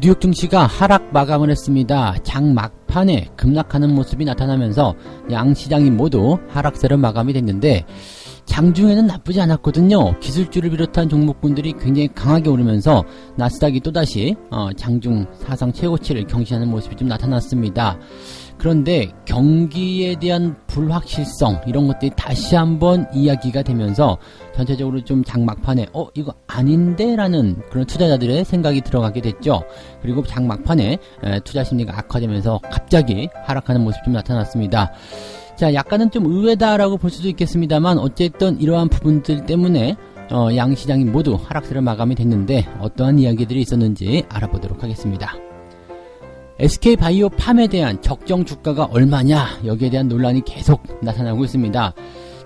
뉴욕 증시가 하락 마감을 했습니다. 장 막판에 급락하는 모습이 나타나면서 양시장이 모두 하락세로 마감이 됐는데 장중에는 나쁘지 않았거든요. 기술주를 비롯한 종목군들이 굉장히 강하게 오르면서 나스닥이 또다시 장중 사상 최고치를 경신하는 모습이 좀 나타났습니다. 그런데 경기에 대한 불확실성 이런 것들이 다시 한번 이야기가 되면서 전체적으로 좀 장막판에 이거 아닌데 라는 그런 투자자들의 생각이 들어가게 됐죠. 그리고 장막판에 투자 심리가 악화되면서 갑자기 하락하는 모습이 좀 나타났습니다. 자, 약간은 좀 의외다라고 볼 수도 있겠습니다만 어쨌든 이러한 부분들 때문에 양시장이 모두 하락세로 마감이 됐는데 어떠한 이야기들이 있었는지 알아보도록 하겠습니다. SK바이오팜에 대한 적정 주가가 얼마냐, 여기에 대한 논란이 계속 나타나고 있습니다.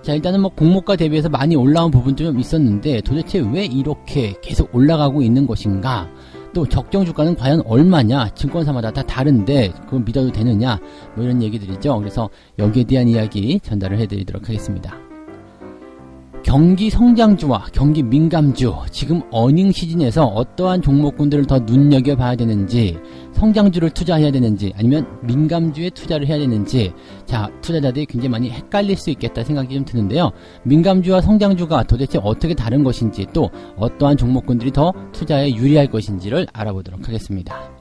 자, 일단은 뭐 공모가 대비해서 많이 올라온 부분도 좀 있었는데 도대체 왜 이렇게 계속 올라가고 있는 것인가, 또 적정 주가는 과연 얼마냐, 증권사마다 다 다른데 그걸 믿어도 되느냐, 뭐 이런 얘기들이죠. 그래서 여기에 대한 이야기 전달을 해드리도록 하겠습니다. 경기 성장주와 경기 민감주, 지금 어닝 시즌에서 어떠한 종목군들을 더 눈여겨봐야 되는지, 성장주를 투자해야 되는지 아니면 민감주에 투자를 해야 되는지, 자, 투자자들이 굉장히 많이 헷갈릴 수 있겠다 생각이 좀 드는데요. 민감주와 성장주가 도대체 어떻게 다른 것인지, 또 어떠한 종목군들이 더 투자에 유리할 것인지를 알아보도록 하겠습니다.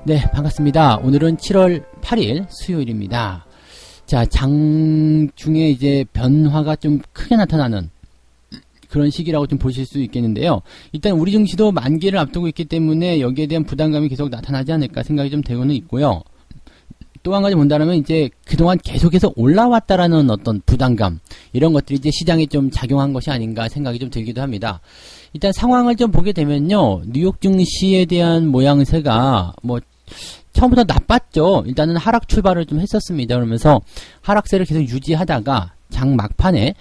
네, 반갑습니다. 오늘은 7월 8일 수요일입니다. 자, 장중에 이제 변화가 좀 크게 나타나는 그런 시기라고 좀 보실 수 있겠는데요. 일단 우리 증시도 만기를 앞두고 있기 때문에 여기에 대한 부담감이 계속 나타나지 않을까 생각이 좀 되고는 있고요. 또 한 가지 본다면 이제 그동안 계속해서 올라왔다라는 어떤 부담감, 이런 것들이 이제 시장에 좀 작용한 것이 아닌가 생각이 좀 들기도 합니다. 일단 상황을 좀 보게 되면요, 뉴욕 증시에 대한 모양새가 뭐 처음부터 나빴죠. 일단은 하락 출발을 좀 했었습니다. 그러면서 하락세를 계속 유지하다가 장 막판에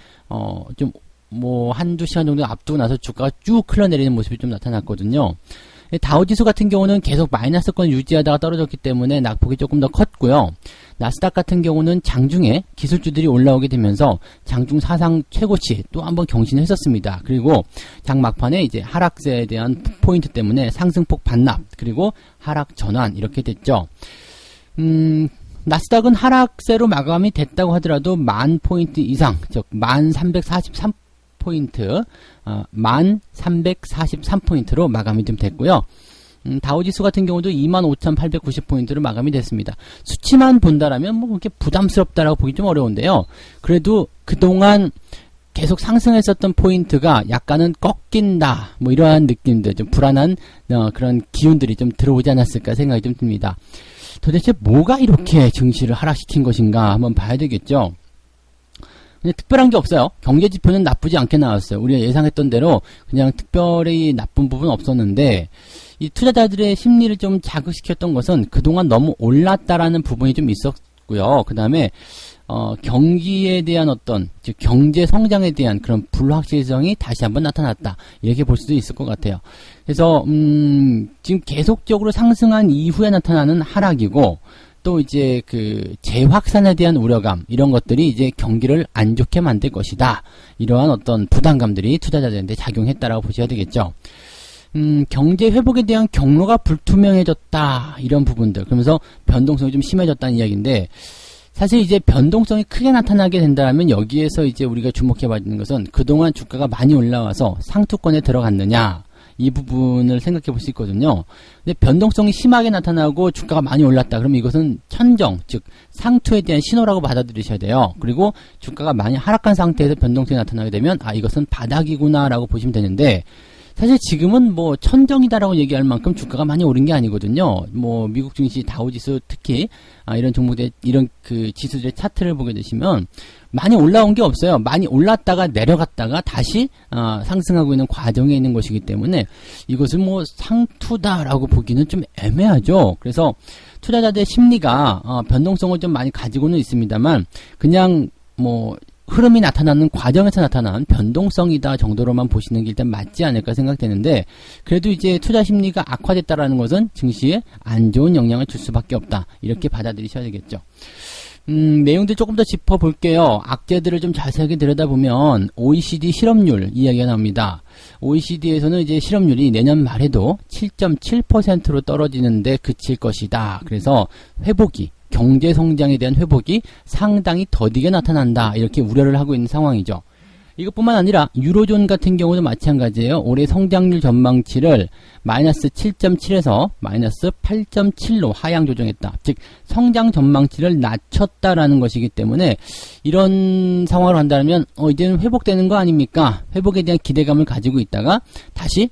좀 뭐 한두 시간 정도 앞두고 나서 주가가 쭉 흘러내리는 모습이 좀 나타났거든요. 다우지수 같은 경우는 계속 마이너스권 유지하다가 떨어졌기 때문에 낙폭이 조금 더 컸고요. 나스닥 같은 경우는 장중에 기술주들이 올라오게 되면서 장중 사상 최고치 또 한번 경신했었습니다. 그리고 장 막판에 이제 하락세에 대한 포인트 때문에 상승폭 반납, 그리고 하락 전환, 이렇게 됐죠. 나스닥은 하락세로 마감이 됐다고 하더라도 10,000포인트 이상, 즉 1343포인트, 1343포인트로 마감이 좀 됐고요. 다우지수 같은 경우도 25,890포인트로 마감이 됐습니다. 수치만 본다라면 뭐 그렇게 부담스럽다라고 보기 좀 어려운데요. 그래도 그동안 계속 상승했었던 포인트가 약간은 꺾인다, 뭐 이러한 느낌들, 좀 불안한 그런 기운들이 좀 들어오지 않았을까 생각이 좀 듭니다. 도대체 뭐가 이렇게 증시를 하락시킨 것인가 한번 봐야 되겠죠. 근데 특별한 게 없어요. 경제 지표는 나쁘지 않게 나왔어요. 우리가 예상했던 대로 그냥 특별히 나쁜 부분은 없었는데, 이 투자자들의 심리를 좀 자극시켰던 것은 그동안 너무 올랐다라는 부분이 좀 있었고요. 그 다음에 경기에 대한 어떤, 즉 경제 성장에 대한 그런 불확실성이 다시 한번 나타났다, 이렇게 볼 수도 있을 것 같아요. 그래서 지금 계속적으로 상승한 이후에 나타나는 하락이고, 또 이제 그 재확산에 대한 우려감, 이런 것들이 이제 경기를 안 좋게 만들 것이다, 이러한 어떤 부담감들이 투자자들한테 작용했다라고 보셔야 되겠죠. 경제 회복에 대한 경로가 불투명해졌다, 이런 부분들, 그러면서 변동성이 좀 심해졌다는 이야기인데, 사실 이제 변동성이 크게 나타나게 된다면 여기에서 이제 우리가 주목해봐야 되는 것은 그동안 주가가 많이 올라와서 상투권에 들어갔느냐, 이 부분을 생각해 볼 수 있거든요. 근데 변동성이 심하게 나타나고 주가가 많이 올랐다, 그러면 이것은 천정, 즉 상투에 대한 신호라고 받아들이셔야 돼요. 그리고 주가가 많이 하락한 상태에서 변동성이 나타나게 되면 이것은 바닥이구나 라고 보시면 되는데, 사실 지금은 뭐 천정이다라고 얘기할 만큼 주가가 많이 오른 게 아니거든요. 뭐 미국 증시 다우지수 특히 이런 종목들, 이런 그 지수들의 차트를 보게 되시면 많이 올라온 게 없어요. 많이 올랐다가 내려갔다가 다시 상승하고 있는 과정에 있는 것이기 때문에 이것은 뭐 상투다라고 보기는 좀 애매하죠. 그래서 투자자들의 심리가 변동성을 좀 많이 가지고는 있습니다만, 그냥 뭐 흐름이 나타나는 과정에서 나타난 변동성이다 정도로만 보시는 게 일단 맞지 않을까 생각되는데, 그래도 이제 투자 심리가 악화됐다라는 것은 증시에 안 좋은 영향을 줄 수밖에 없다, 이렇게 받아들이셔야 되겠죠. 내용들 조금 더 짚어볼게요. 악재들을 좀 자세하게 들여다보면 OECD 실업률 이야기가 나옵니다. OECD에서는 이제 실업률이 내년 말에도 7.7%로 떨어지는데 그칠 것이다. 그래서 회복이, 경제 성장에 대한 회복이 상당히 더디게 나타난다, 이렇게 우려를 하고 있는 상황이죠. 이것뿐만 아니라 유로존 같은 경우도 마찬가지예요. 올해 성장률 전망치를 마이너스 7.7에서 마이너스 8.7로 하향 조정했다. 즉 성장 전망치를 낮췄다라는 것이기 때문에 이런 상황을 한다면 이제는 회복되는 거 아닙니까? 회복에 대한 기대감을 가지고 있다가 다시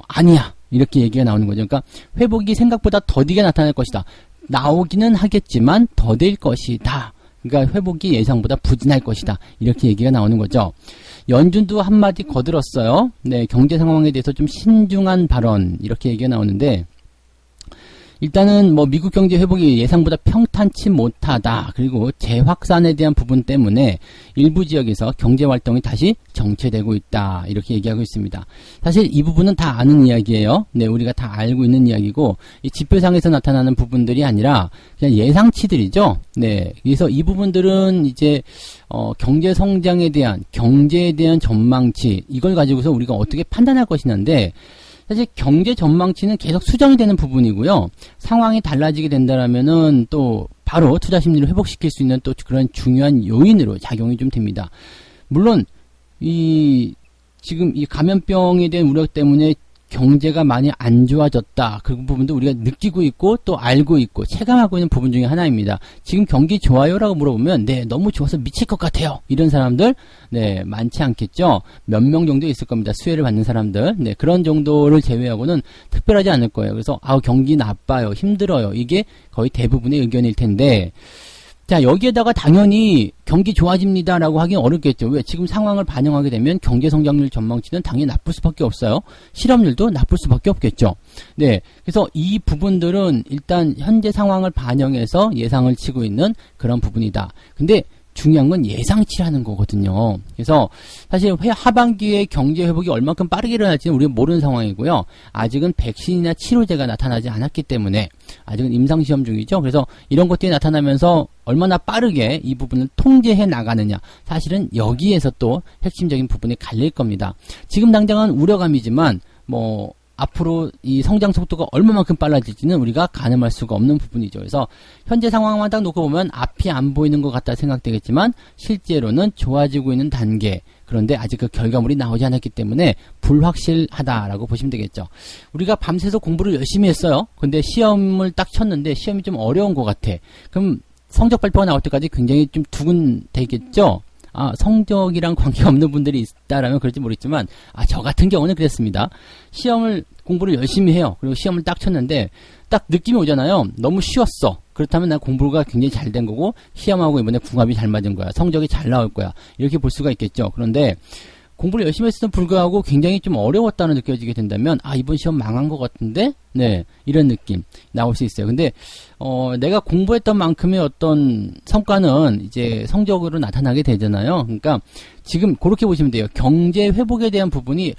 아니야, 이렇게 얘기가 나오는 거죠. 그러니까 회복이 생각보다 더디게 나타날 것이다. 나오기는 하겠지만 더딜 것이다. 그러니까 회복이 예상보다 부진할 것이다, 이렇게 얘기가 나오는 거죠. 연준도 한마디 거들었어요. 네, 경제 상황에 대해서 좀 신중한 발언, 이렇게 얘기가 나오는데, 일단은 뭐 미국 경제 회복이 예상보다 평탄치 못하다, 그리고 재확산에 대한 부분 때문에 일부 지역에서 경제 활동이 다시 정체되고 있다, 이렇게 얘기하고 있습니다. 사실 이 부분은 다 아는 이야기예요. 네, 우리가 다 알고 있는 이야기고, 이 지표상에서 나타나는 부분들이 아니라 그냥 예상치들이죠. 네, 그래서 이 부분들은 이제 경제 성장에 대한, 경제에 대한 전망치, 이걸 가지고서 우리가 어떻게 판단할 것이냐인데, 사실 경제 전망치는 계속 수정이 되는 부분이고요. 상황이 달라지게 된다라면은 또 바로 투자 심리를 회복시킬 수 있는 또 그런 중요한 요인으로 작용이 좀 됩니다. 물론 지금 이 감염병에 대한 우려 때문에 경제가 많이 안 좋아졌다, 그 부분도 우리가 느끼고 있고 또 알고 있고 체감하고 있는 부분 중에 하나입니다. 지금 경기 좋아요라고 물어보면 네, 너무 좋아서 미칠 것 같아요, 이런 사람들 네, 많지 않겠죠. 몇 명 정도 있을 겁니다. 수혜를 받는 사람들. 네, 그런 정도를 제외하고는 특별하지 않을 거예요. 그래서 경기 나빠요, 힘들어요, 이게 거의 대부분의 의견일 텐데, 자, 여기에다가 당연히 경기 좋아집니다라고 하기는 어렵겠죠. 왜? 지금 상황을 반영하게 되면 경제 성장률 전망치는 당연히 나쁠 수밖에 없어요. 실업률도 나쁠 수밖에 없겠죠. 네, 그래서 이 부분들은 일단 현재 상황을 반영해서 예상을 치고 있는 그런 부분이다. 근데 중요한 건 예상치라는 거거든요. 그래서 사실 하반기에 경제 회복이 얼만큼 빠르게 일어날지는 우리가 모르는 상황이고요. 아직은 백신이나 치료제가 나타나지 않았기 때문에 아직은 임상시험 중이죠. 그래서 이런 것들이 나타나면서 얼마나 빠르게 이 부분을 통제해 나가느냐, 사실은 여기에서 또 핵심적인 부분이 갈릴 겁니다. 지금 당장은 우려감이지만 앞으로 이 성장 속도가 얼마만큼 빨라질지는 우리가 가늠할 수가 없는 부분이죠. 그래서 현재 상황만 딱 놓고 보면 앞이 안 보이는 것 같다 생각되겠지만 실제로는 좋아지고 있는 단계, 그런데 아직 그 결과물이 나오지 않았기 때문에 불확실하다라고 보시면 되겠죠. 우리가 밤새서 공부를 열심히 했어요. 근데 시험을 딱 쳤는데 시험이 좀 어려운 것 같아. 그럼 성적 발표가 나올 때까지 굉장히 좀 두근대겠죠. 성적이랑 관계없는 분들이 있다라면 그럴지 모르겠지만, 저 같은 경우는 그랬습니다. 공부를 열심히 해요. 그리고 시험을 딱 쳤는데, 딱 느낌이 오잖아요. 너무 쉬웠어. 그렇다면 난 공부가 굉장히 잘 된 거고, 시험하고 이번에 궁합이 잘 맞은 거야. 성적이 잘 나올 거야. 이렇게 볼 수가 있겠죠. 그런데, 공부를 열심히 했음에도 불구하고 굉장히 좀 어려웠다는 느껴지게 된다면, 이번 시험 망한 것 같은데? 네, 이런 느낌 나올 수 있어요. 근데 내가 공부했던 만큼의 어떤 성과는 이제 성적으로 나타나게 되잖아요. 그러니까 지금 그렇게 보시면 돼요. 경제 회복에 대한 부분이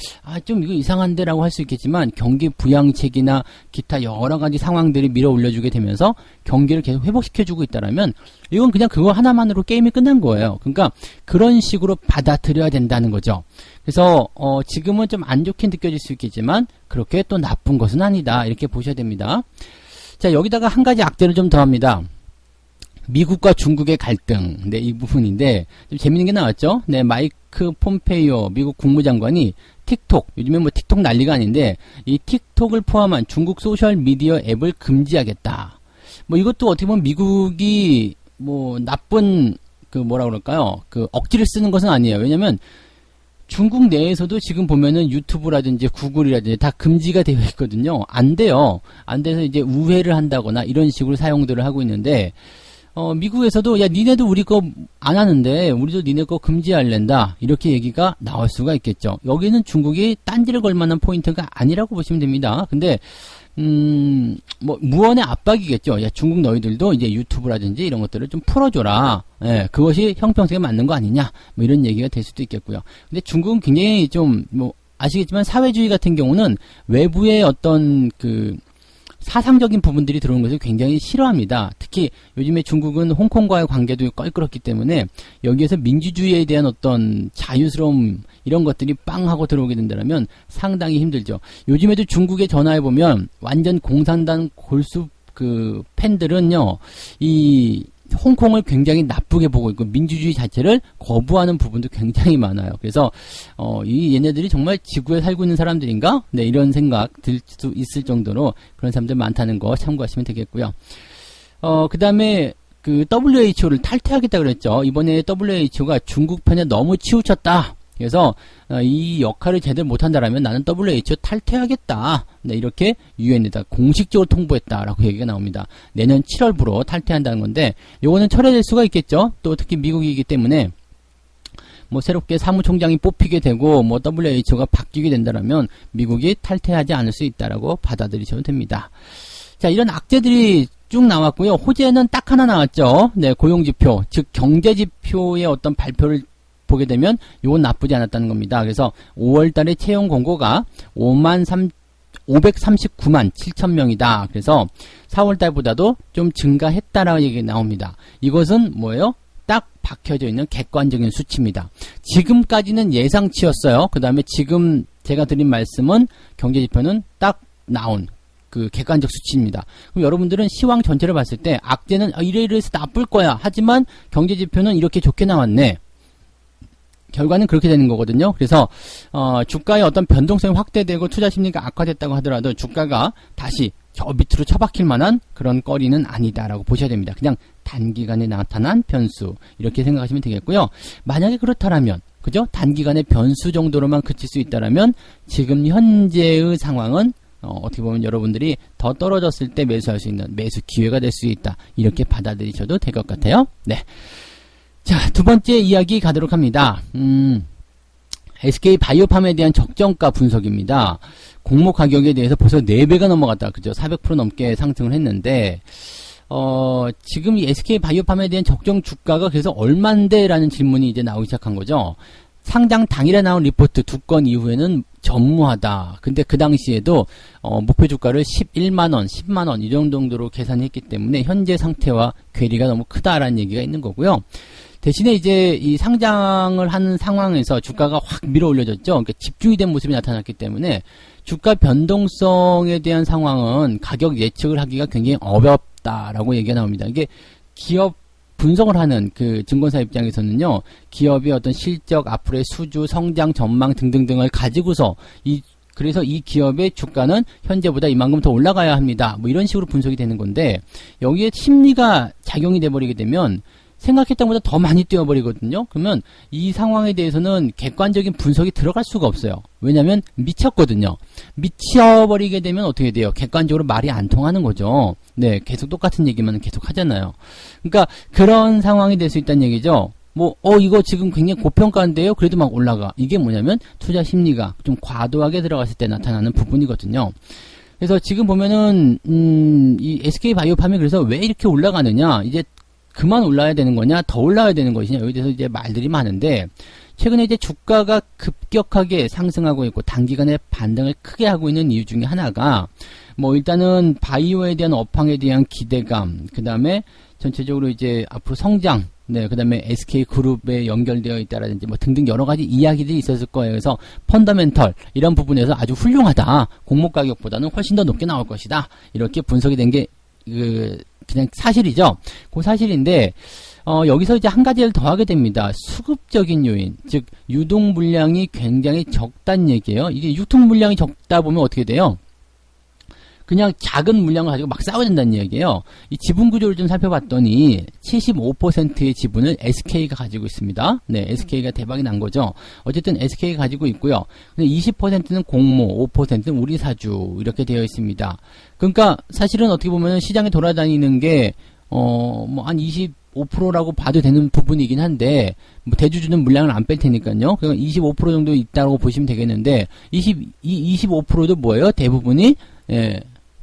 좀 이거 이상한데 라고 할 수 있겠지만, 경기 부양책이나 기타 여러 가지 상황들이 밀어 올려주게 되면서 경기를 계속 회복시켜주고 있다라면 이건 그냥 그거 하나만으로 게임이 끝난 거예요. 그러니까 그런 식으로 받아들여야 된다는 거죠. 그래서 지금은 좀 안 좋게 느껴질 수 있겠지만 그렇게 또 나쁜 것은 아니다, 이렇게 보셔야 됩니다. 자, 여기다가 한 가지 악재를 좀 더합니다. 미국과 중국의 갈등. 네, 이 부분인데 좀 재밌는 게 나왔죠. 네, 마이크 폼페이오 미국 국무장관이 틱톡, 요즘에 틱톡 난리가 아닌데 이 틱톡을 포함한 중국 소셜 미디어 앱을 금지하겠다. 이것도 어떻게 보면 미국이 나쁜 뭐라 그럴까요? 억지를 쓰는 것은 아니에요. 왜냐면 중국 내에서도 지금 보면은 유튜브라든지 구글이라든지 다 금지가 되어 있거든요. 안 돼요. 안 돼서 이제 우회를 한다거나 이런 식으로 사용들을 하고 있는데, 미국에서도 야 니네도 우리 거 안 하는데 우리도 니네 거 금지할랜다 이렇게 얘기가 나올 수가 있겠죠. 여기는 중국이 딴지를 걸 만한 포인트가 아니라고 보시면 됩니다. 근데 뭐 무언의 압박이겠죠. 야 중국 너희들도 이제 유튜브라든지 이런 것들을 좀 풀어줘라. 예, 그것이 형평성에 맞는 거 아니냐. 뭐 이런 얘기가 될 수도 있겠고요. 근데 중국은 굉장히 좀 뭐 아시겠지만 사회주의 같은 경우는 외부의 어떤 그 사상적인 부분들이 들어오는 것을 굉장히 싫어합니다. 특히 요즘에 중국은 홍콩과의 관계도 껄끄럽기 때문에 여기에서 민주주의에 대한 어떤 자유스러움 이런 것들이 빵 하고 들어오게 된다면 상당히 힘들죠. 요즘에도 중국에 전화해보면 완전 공산당 골수 그 팬들은요, 이 홍콩을 굉장히 나쁘게 보고 있고 민주주의 자체를 거부하는 부분도 굉장히 많아요. 그래서 이 얘네들이 정말 지구에 살고 있는 사람들인가? 네, 이런 생각 들 수 있을 정도로 그런 사람들 많다는 거 참고하시면 되겠고요. 그다음에 그 WHO를 탈퇴하겠다 그랬죠. 이번에 WHO가 중국 편에 너무 치우쳤다. 그래서 이 역할을 제대로 못한다라면 나는 WHO 탈퇴하겠다. 네, 이렇게 유엔에다 공식적으로 통보했다라고 얘기가 나옵니다. 내년 7월부로 탈퇴한다는 건데 요거는 철회될 수가 있겠죠. 또 특히 미국이기 때문에 뭐 새롭게 사무총장이 뽑히게 되고 뭐 WHO가 바뀌게 된다라면 미국이 탈퇴하지 않을 수 있다라고 받아들이셔도 됩니다. 자, 이런 악재들이 쭉 나왔고요. 호재는 딱 하나 나왔죠. 네, 고용지표, 즉 경제지표의 어떤 발표를 보게 되면 이건 나쁘지 않았다는 겁니다. 그래서 5월달에 채용 공고가 539만 7천 명이다. 그래서 4월달보다도 좀 증가했다라고 얘기가 나옵니다. 이것은 뭐예요? 딱 박혀져 있는 객관적인 수치입니다. 지금까지는 예상치였어요. 그 다음에 지금 제가 드린 말씀은 경제지표는 딱 나온 그 객관적 수치입니다. 그럼 여러분들은 시황 전체를 봤을 때 악재는 이래서 나쁠 거야. 하지만 경제지표는 이렇게 좋게 나왔네. 결과는 그렇게 되는 거거든요. 그래서 주가의 어떤 변동성이 확대되고 투자 심리가 악화됐다고 하더라도 주가가 다시 저 밑으로 처박힐 만한 그런 거리는 아니다라고 보셔야 됩니다. 그냥 단기간에 나타난 변수 이렇게 생각하시면 되겠고요. 만약에 그렇다라면 그죠? 단기간의 변수 정도로만 그칠 수 있다라면 지금 현재의 상황은 어떻게 보면 여러분들이 더 떨어졌을 때 매수할 수 있는 매수 기회가 될 수 있다. 이렇게 받아들이셔도 될 것 같아요. 네. 자, 두 번째 이야기 가도록 합니다. SK 바이오팜에 대한 적정가 분석입니다. 공모 가격에 대해서 벌써 4배가 넘어갔다. 그죠? 400% 넘게 상승을 했는데, 지금 이 SK 바이오팜에 대한 적정 주가가 그래서 얼만데? 라는 질문이 이제 나오기 시작한 거죠. 상장 당일에 나온 리포트 2건 이후에는 전무하다. 근데 그 당시에도 목표 주가를 11만원, 10만원 이 정도로 계산했기 때문에 현재 상태와 괴리가 너무 크다라는 얘기가 있는 거고요. 대신에 이제 이 상장을 하는 상황에서 주가가 확 밀어 올려졌죠. 그러니까 집중이 된 모습이 나타났기 때문에 주가 변동성에 대한 상황은 가격 예측을 하기가 굉장히 어렵다라고 얘기가 나옵니다. 이게 기업 분석을 하는 그 증권사 입장에서는요, 기업의 어떤 실적, 앞으로의 수주, 성장 전망 등등등을 가지고서 그래서 이 기업의 주가는 현재보다 이만큼 더 올라가야 합니다. 뭐 이런 식으로 분석이 되는 건데, 여기에 심리가 작용이 돼버리게 되면 생각했던 것보다 더 많이 뛰어버리거든요. 그러면 이 상황에 대해서는 객관적인 분석이 들어갈 수가 없어요. 왜냐하면 미쳤거든요. 미쳐버리게 되면 어떻게 돼요? 객관적으로 말이 안 통하는 거죠. 네, 계속 똑같은 얘기만 계속 하잖아요. 그러니까 그런 상황이 될 수 있다는 얘기죠. 이거 지금 굉장히 고평가인데요. 그래도 막 올라가. 이게 뭐냐면 투자 심리가 좀 과도하게 들어갔을 때 나타나는 부분이거든요. 그래서 지금 보면은 이 SK 바이오팜이 그래서 왜 이렇게 올라가느냐? 이제 그만 올라야 되는 거냐, 더 올라야 되는 것이냐, 여기에 대해서 이제 말들이 많은데, 최근에 이제 주가가 급격하게 상승하고 있고, 단기간에 반등을 크게 하고 있는 이유 중에 하나가, 일단은 바이오에 대한 업황에 대한 기대감, 그 다음에 전체적으로 이제 앞으로 성장, 네, 그 다음에 SK 그룹에 연결되어 있다라든지 등등 여러 가지 이야기들이 있었을 거예요. 그래서 펀더멘털, 이런 부분에서 아주 훌륭하다. 공모 가격보다는 훨씬 더 높게 나올 것이다. 이렇게 분석이 된 게, 그냥 사실이죠. 그 사실인데 여기서 이제 한 가지를 더하게 됩니다. 수급적인 요인, 즉 유동 물량이 굉장히 적다는 얘기예요. 이게 유통 물량이 적다 보면 어떻게 돼요? 그냥 작은 물량을 가지고 막 싸워야 된다는 얘기예요. 이 지분 구조를 좀 살펴봤더니 75%의 지분을 SK가 가지고 있습니다. 네, SK가 대박이 난 거죠. 어쨌든 SK가 가지고 있고요. 근데 20%는 공모, 5%는 우리 사주 이렇게 되어 있습니다. 그러니까 사실은 어떻게 보면 시장에 돌아다니는 게 뭐 한 25%라고 봐도 되는 부분이긴 한데, 뭐 대주주는 물량을 안 뺄 테니까요. 그러니까 25% 정도 있다고 보시면 되겠는데, 25%도 뭐예요? 대부분이,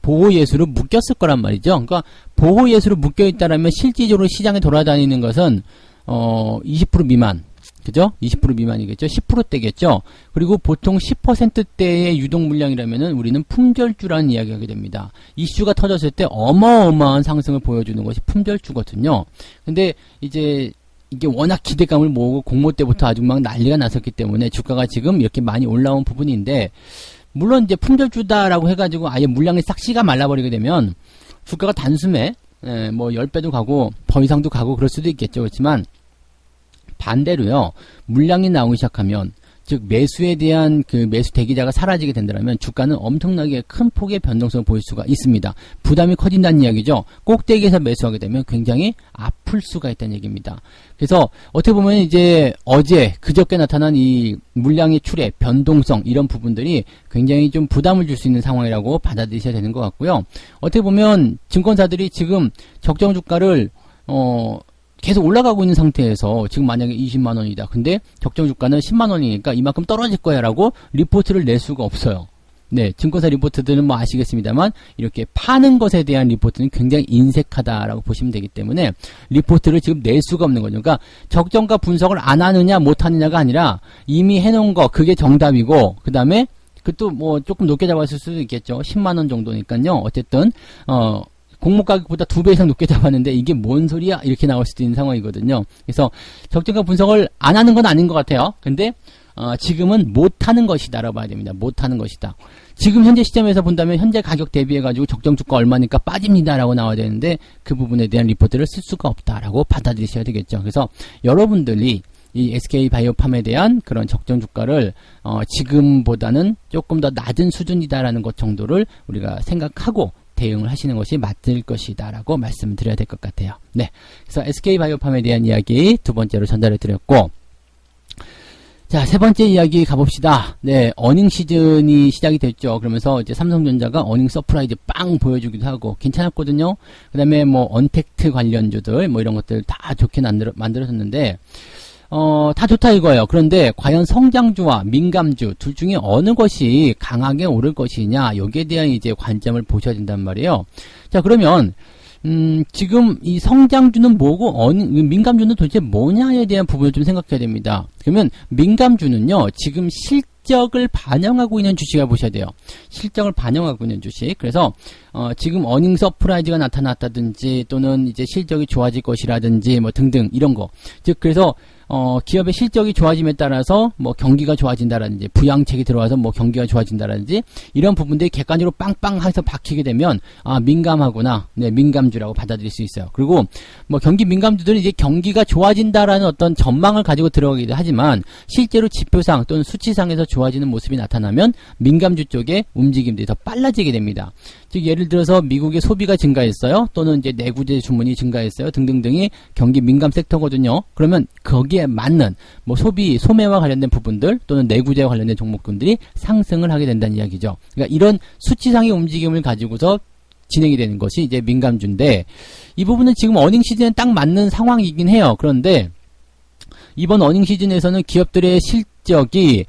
보호예수로 묶였을 거란 말이죠. 그러니까 보호예수로 묶여있다라면 실질적으로 시장에 돌아다니는 것은 20% 미만, 그죠? 20% 미만이겠죠. 10%대겠죠. 그리고 보통 10%대의 유동 물량이라면은 우리는 품절주라는 이야기를 하게 됩니다. 이슈가 터졌을 때 어마어마한 상승을 보여주는 것이 품절주거든요. 근데 이제 이게 워낙 기대감을 모으고 공모 때부터 아주 막 난리가 났었기 때문에 주가가 지금 이렇게 많이 올라온 부분인데, 물론 이제 품절주다라고 해가지고 아예 물량이 싹 씨가 말라버리게 되면 주가가 단숨에 뭐 10배도 가고 더 이상도 가고 그럴 수도 있겠죠. 그렇지만 반대로요, 물량이 나오기 시작하면, 즉 매수에 대한 그 매수 대기자가 사라지게 된다면 주가는 엄청나게 큰 폭의 변동성을 보일 수가 있습니다. 부담이 커진다는 이야기죠. 꼭대기에서 매수하게 되면 굉장히 아플 수가 있다는 얘기입니다. 그래서 어떻게 보면 이제 어제 그저께 나타난 이 물량의 출해, 변동성 이런 부분들이 굉장히 좀 부담을 줄 수 있는 상황이라고 받아들이셔야 되는 것 같고요. 어떻게 보면 증권사들이 지금 적정 주가를 계속 올라가고 있는 상태에서 지금 만약에 20만원이다. 근데 적정 주가는 10만원이니까 이만큼 떨어질 거야 라고 리포트를 낼 수가 없어요. 네, 증권사 리포트들은 뭐 아시겠습니다만 이렇게 파는 것에 대한 리포트는 굉장히 인색하다라고 보시면 되기 때문에 리포트를 지금 낼 수가 없는 거죠. 그러니까 적정가 분석을 안 하느냐 못 하느냐가 아니라 이미 해놓은 거 그게 정답이고, 그 다음에 그것도 뭐 조금 높게 잡았을 수도 있겠죠. 10만원 정도니까요. 어쨌든 공모 가격보다 2배 이상 높게 잡았는데 이게 뭔 소리야? 이렇게 나올 수도 있는 상황이거든요. 그래서 적정가 분석을 안 하는 건 아닌 것 같아요. 근데 지금은 못하는 것이다라고 봐야 됩니다. 못하는 것이다. 지금 현재 시점에서 본다면 현재 가격 대비해가지고 적정 주가 얼마니까 빠집니다라고 나와야 되는데 그 부분에 대한 리포트를 쓸 수가 없다라고 받아들이셔야 되겠죠. 그래서 여러분들이 이 SK바이오팜에 대한 그런 적정 주가를 지금보다는 조금 더 낮은 수준이다라는 것 정도를 우리가 생각하고 대응을 하시는 것이 맞을 것이다 라고 말씀을 드려야 될 것 같아요. 네, 그래서 SK바이오팜에 대한 이야기 두 번째로 전달해 드렸고, 자, 세 번째 이야기 가봅시다. 네, 어닝 시즌이 시작이 됐죠. 그러면서 이제 삼성전자가 어닝 서프라이즈 빵 보여주기도 하고 괜찮았거든요. 그 다음에 뭐 언택트 관련주들 뭐 이런 것들 다 좋게 만들어졌는데 다 좋다 이거예요. 그런데 과연 성장주와 민감주 둘 중에 어느 것이 강하게 오를 것이냐, 여기에 대한 이제 관점을 보셔야 된단 말이에요. 자, 그러면 지금 이 성장주는 뭐고 민감주는 도대체 뭐냐에 대한 부분을 좀 생각해야 됩니다. 그러면 민감주는요, 지금 실적을 반영하고 있는 주식을 보셔야 돼요. 실적을 반영하고 있는 주식. 그래서 지금 어닝 서프라이즈가 나타났다든지 또는 이제 실적이 좋아질 것이라든지 뭐 등등 이런 거. 즉 그래서 기업의 실적이 좋아짐에 따라서 뭐 경기가 좋아진다라든지 부양책이 들어와서 뭐 경기가 좋아진다라든지 이런 부분들이 객관적으로 빵빵해서 박히게 되면 민감하구나, 네, 민감주라고 받아들일 수 있어요. 그리고 뭐 경기 민감주들은 이제 경기가 좋아진다라는 어떤 전망을 가지고 들어가기도 하지만 실제로 지표상 또는 수치상에서 좋아지는 모습이 나타나면 민감주 쪽의 움직임들이 더 빨라지게 됩니다. 즉 예를 들어서 미국의 소비가 증가했어요, 또는 이제 내구재 주문이 증가했어요 등등등이 경기 민감 섹터거든요. 그러면 거기에 맞는 뭐 소매와 관련된 부분들 또는 내구재와 관련된 종목군들이 상승을 하게 된다는 이야기죠. 그러니까 이런 수치상의 움직임을 가지고서 진행이 되는 것이 이제 민감주인데, 이 부분은 지금 어닝 시즌에 딱 맞는 상황이긴 해요. 그런데 이번 어닝 시즌에서는 기업들의 실적이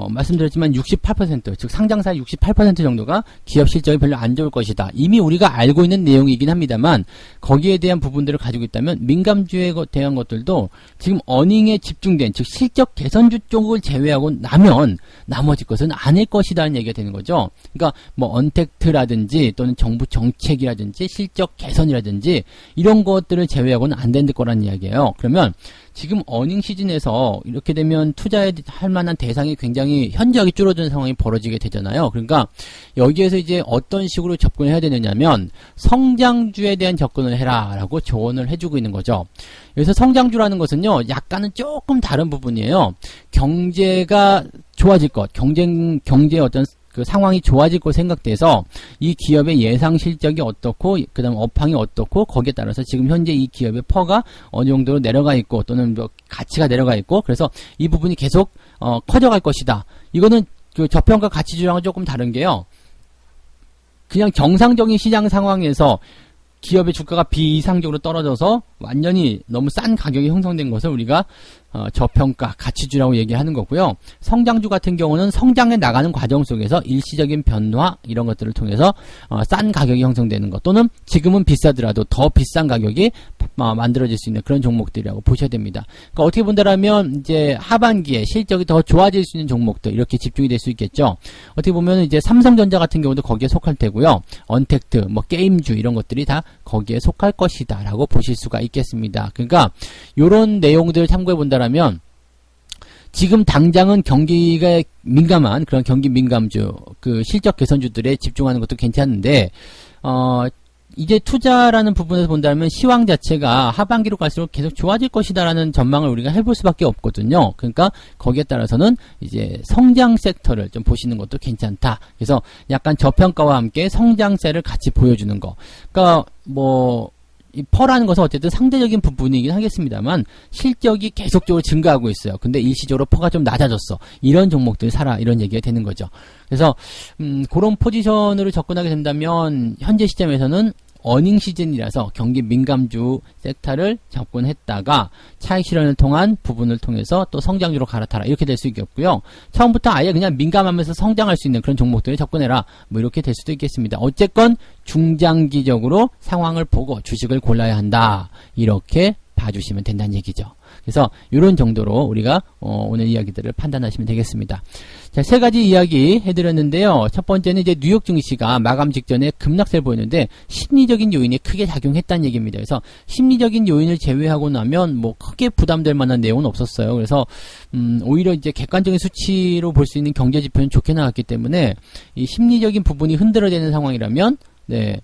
말씀드렸지만 68%, 즉 상장사의 68% 정도가 기업 실적이 별로 안 좋을 것이다. 이미 우리가 알고 있는 내용이긴 합니다만 거기에 대한 부분들을 가지고 있다면 민감주에 대한 것들도 지금 어닝에 집중된, 즉 실적 개선주 쪽을 제외하고 나면 나머지 것은 아닐 것이다는 얘기가 되는 거죠. 그러니까 뭐 언택트라든지 또는 정부 정책이라든지 실적 개선이라든지 이런 것들을 제외하고는 안 될 거라는 이야기예요. 그러면 지금 어닝 시즌에서 이렇게 되면 투자할 만한 대상이 굉장히 현저하게 줄어드는 상황이 벌어지게 되잖아요. 그러니까 여기에서 이제 어떤 식으로 접근을 해야 되느냐면 성장주에 대한 접근을 해라 라고 조언을 해주고 있는 거죠. 여기서 성장주라는 것은요, 약간은 조금 다른 부분이에요. 경제가 좋아질 것, 경제의 어떤 그 상황이 좋아질 거 생각돼서 이 기업의 예상 실적이 어떻고 그 다음 업황이 어떻고 거기에 따라서 지금 현재 이 기업의 퍼가 어느 정도로 내려가 있고 또는 뭐 가치가 내려가 있고, 그래서 이 부분이 계속 커져갈 것이다. 이거는 그 저평가 가치주랑은 조금 다른 게요, 그냥 정상적인 시장 상황에서 기업의 주가가 비이상적으로 떨어져서 완전히 너무 싼 가격이 형성된 것을 우리가 저평가, 가치주라고 얘기하는 거고요. 성장주 같은 경우는 성장해 나가는 과정 속에서 일시적인 변화 이런 것들을 통해서 싼 가격이 형성되는 것, 또는 지금은 비싸더라도 더 비싼 가격이 만들어질 수 있는 그런 종목들이라고 보셔야 됩니다. 그러니까 어떻게 본다라면 이제 하반기에 실적이 더 좋아질 수 있는 종목들 이렇게 집중이 될 수 있겠죠. 어떻게 보면 이제 삼성전자 같은 경우도 거기에 속할 테고요. 언택트, 뭐 게임주 이런 것들이 다 거기에 속할 것이다라고 보실 수가 있겠습니다. 그러니까 이런 내용들을 참고해 본다라면 지금 당장은 경기가 민감한 그런 경기 민감주, 그 실적 개선주들에 집중하는 것도 괜찮은데, 이제 투자라는 부분에서 본다면 시황 자체가 하반기로 갈수록 계속 좋아질 것이다라는 전망을 우리가 해볼 수밖에 없거든요. 그러니까 거기에 따라서는 이제 성장 섹터를 좀 보시는 것도 괜찮다. 그래서 약간 저평가와 함께 성장세를 같이 보여주는 거. 그러니까 이 퍼라는 것은 어쨌든 상대적인 부분이긴 하겠습니다만 실적이 계속적으로 증가하고 있어요. 근데 일시적으로 퍼가 좀 낮아졌어. 이런 종목들 사라. 이런 얘기가 되는 거죠. 그래서 그런 포지션으로 접근하게 된다면 현재 시점에서는 어닝 시즌이라서 경기 민감주 섹터를 접근했다가 차익 실현을 통한 부분을 통해서 또 성장주로 갈아타라 이렇게 될 수 있겠고요. 처음부터 아예 그냥 민감하면서 성장할 수 있는 그런 종목들에 접근해라 뭐 이렇게 될 수도 있겠습니다. 어쨌건 중장기적으로 상황을 보고 주식을 골라야 한다 이렇게 봐주시면 된다는 얘기죠. 그래서 이런 정도로 우리가 오늘 이야기들을 판단하시면 되겠습니다. 자, 세 가지 이야기 해드렸는데요. 첫 번째는 이제 뉴욕 증시가 마감 직전에 급락세를 보였는데 심리적인 요인이 크게 작용했다는 얘기입니다. 그래서 심리적인 요인을 제외하고 나면 뭐 크게 부담될 만한 내용은 없었어요. 그래서 오히려 이제 객관적인 수치로 볼 수 있는 경제 지표는 좋게 나왔기 때문에 이 심리적인 부분이 흔들어지는 상황이라면 네,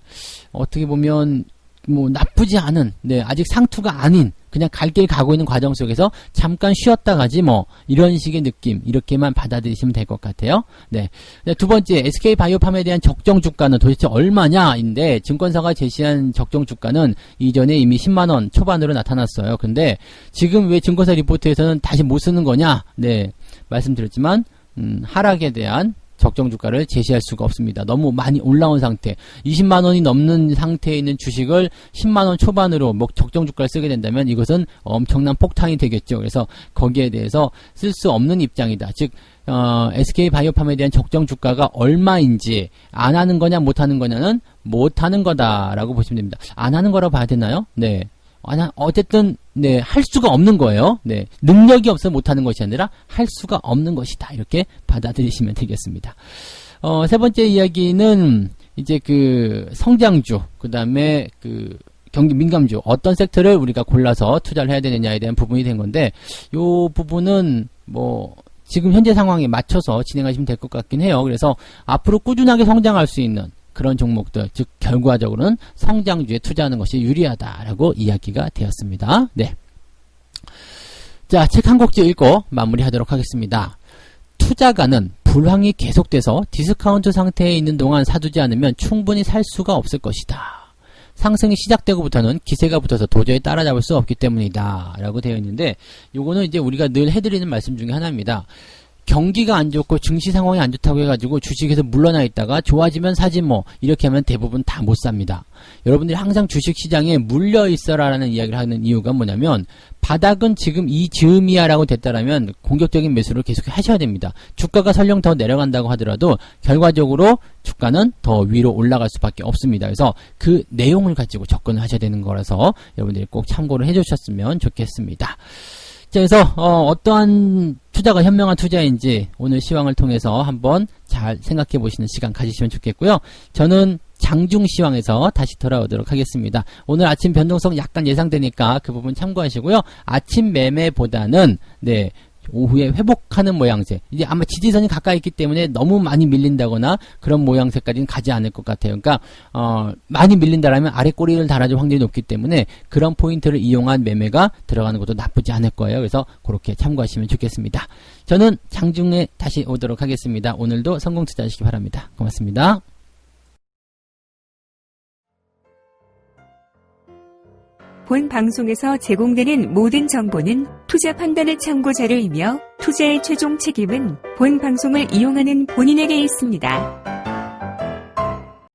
어떻게 보면 뭐 나쁘지 않은, 네, 아직 상투가 아닌 그냥 갈 길 가고 있는 과정 속에서 잠깐 쉬었다 가지 뭐 이런 식의 느낌 이렇게만 받아들이시면 될 것 같아요. 네. 두 번째, SK바이오팜에 대한 적정 주가는 도대체 얼마냐인데 증권사가 제시한 적정 주가는 이전에 이미 10만원 초반으로 나타났어요. 근데 지금 왜 증권사 리포트에서는 다시 못 쓰는 거냐? 네, 말씀드렸지만 하락에 대한 적정 주가를 제시할 수가 없습니다. 너무 많이 올라온 상태, 20만원이 넘는 상태에 있는 주식을 10만원 초반으로 적정 주가를 쓰게 된다면 이것은 엄청난 폭탄이 되겠죠. 그래서 거기에 대해서 쓸 수 없는 입장이다. 즉 SK바이오팜에 대한 적정 주가가 얼마인지 안 하는 거냐 못 하는 거냐는 못 하는 거다라고 보시면 됩니다. 안 하는 거라고 봐야 되나요? 네. 어쨌든 네, 할 수가 없는 거예요. 네, 능력이 없어 못하는 것이 아니라 할 수가 없는 것이다. 이렇게 받아들이시면 되겠습니다. 세 번째 이야기는 이제 그 성장주, 그 다음에 그 경기 민감주, 어떤 섹터를 우리가 골라서 투자를 해야 되느냐에 대한 부분이 된 건데, 요 부분은 지금 현재 상황에 맞춰서 진행하시면 될 것 같긴 해요. 그래서 앞으로 꾸준하게 성장할 수 있는 그런 종목들, 즉 결과적으로는 성장주에 투자하는 것이 유리하다라고 이야기가 되었습니다. 네. 자, 책 한 곡지 읽고 마무리하도록 하겠습니다. 투자가는 불황이 계속돼서 디스카운트 상태에 있는 동안 사두지 않으면 충분히 살 수가 없을 것이다. 상승이 시작되고부터는 기세가 붙어서 도저히 따라잡을 수 없기 때문이다 라고 되어 있는데, 요거는 이제 우리가 늘 해드리는 말씀 중에 하나입니다. 경기가 안 좋고 증시 상황이 안 좋다고 해가지고 주식에서 물러나 있다가 좋아지면 사지 뭐 이렇게 하면 대부분 다 못 삽니다. 여러분들이 항상 주식시장에 물려 있어라라는 이야기를 하는 이유가 뭐냐면, 바닥은 지금 이 즈음이야 라고 됐다라면 공격적인 매수를 계속 하셔야 됩니다. 주가가 설령 더 내려간다고 하더라도 결과적으로 주가는 더 위로 올라갈 수밖에 없습니다. 그래서 그 내용을 가지고 접근을 하셔야 되는 거라서 여러분들이 꼭 참고를 해주셨으면 좋겠습니다. 자, 그래서 어떠한 투자가 현명한 투자인지 오늘 시황을 통해서 한번 잘 생각해 보시는 시간 가지시면 좋겠고요. 저는 장중 시황에서 다시 돌아오도록 하겠습니다. 오늘 아침 변동성 약간 예상되니까 그 부분 참고하시고요. 아침 매매보다는 네, 오후에 회복하는 모양새, 이제 아마 지지선이 가까이 있기 때문에 너무 많이 밀린다거나 그런 모양새까지는 가지 않을 것 같아요. 그러니까 많이 밀린다라면 아래 꼬리를 달아줄 확률이 높기 때문에 그런 포인트를 이용한 매매가 들어가는 것도 나쁘지 않을 거예요. 그래서 그렇게 참고하시면 좋겠습니다. 저는 장중에 다시 오도록 하겠습니다. 오늘도 성공 투자하시기 바랍니다. 고맙습니다. 본 방송에서 제공되는 모든 정보는 투자 판단의 참고 자료이며 투자의 최종 책임은 본 방송을 이용하는 본인에게 있습니다.